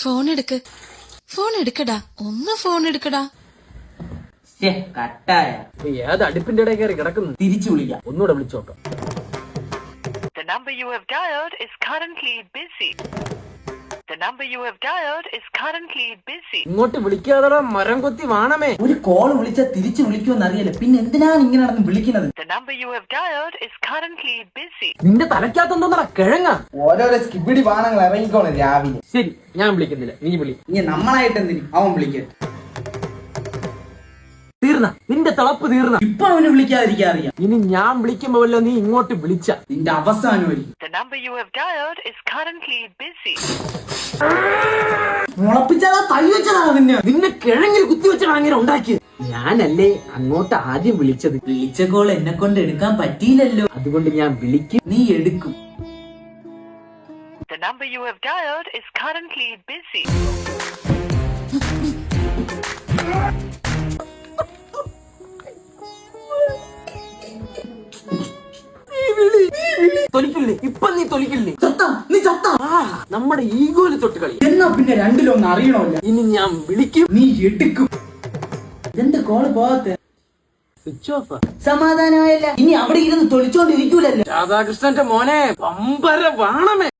Phone എടുക്ക്, phone എടുക്കടാ, ഒന്ന് ഫോൺ എടുക്കടാ. കട്ടായ ഏത് അടുപ്പിന്റെ ഇടയിൽ കയറി കിടക്കുന്നു? തിരിച്ചു വിളിക്കാം, ഒന്നുകൂടെ വിളിച്ചോക്കാം. The number you have dialed is currently busy. The number you have dialed is currently busy. ഇങ്ങോട്ട് വിളിക്കാതെ മരം കൊത്തി വാണമേ. ഒരു കോൾ വിളിച്ചാൽ തിരിച്ചു വിളിക്കുമെന്ന് അറിയില്ല, പിന്നെ എന്തിനാണ് ഇങ്ങനെ നടന്ന് വിളിക്കുന്നത്? The number you have dialed is currently busy. നിന്റെ തലയ്ക്കകത്തെന്തോന്നാ കിഴങ്ങ? ഓരോരോ സ്കിബിടി വാണങ്ങൾ ഇറങ്ങിക്കോണം രാവിലെ. ശരി, ഞാൻ വിളിക്കുന്നില്ല, നീ വിളി. ഇനി നമ്മളായിട്ട് എന്തിന് അവൻ വിളിക്കട്ടെ. തീർന്ന നിന്റെ തിളപ്പ് തീർന്ന. ഇപ്പൊ അവന് വിളിക്കാതിരിക്കാൻ അറിയാം. ഇനി ഞാൻ വിളിക്കുമ്പോ വല്ല നീ ഇങ്ങോട്ട് വിളിച്ച നിന്റെ അവസാനമായിരിക്കും. The number you have dialed is currently busy. മുളപ്പിച്ചാ തൈ വെച്ചതാണ് നിന്നെ. നിന്നെ കിഴങ്ങിൽ കുത്തിവെച്ചാണ് അങ്ങനെ ഉണ്ടാക്കിയത്. ഞാനല്ലേ അങ്ങോട്ട് ആദ്യം വിളിച്ചത്. വിളിച്ച കോൾ എന്നെ കൊണ്ട് എടുക്കാൻ പറ്റിയില്ലല്ലോ, അതുകൊണ്ട് ഞാൻ വിളിക്കും, നീ എടുക്കും. The number you have dialed is currently busy. തൊലിക്കില്ലേ? ഇപ്പൊ നീ തൊലിക്കില്ലേ? നീ ചത്ത. നമ്മുടെ ഈഗോയില് തൊട്ട് കളി. എന്നാ പിന്നെ രണ്ടിലൊന്നും അറിയണമല്ല. ഇനി ഞാൻ വിളിക്കും, നീ എടുക്കും. എന്ത് കോള് പോകത്തെ? Switch off. സമാധാനമായില്ല. ഇനി അവിടെ ഇരുന്ന് തൊളിച്ചോണ്ടിരിക്കൂലല്ലോ. രാധാകൃഷ്ണന്റെ മോനെ പമ്പര വാണമേ.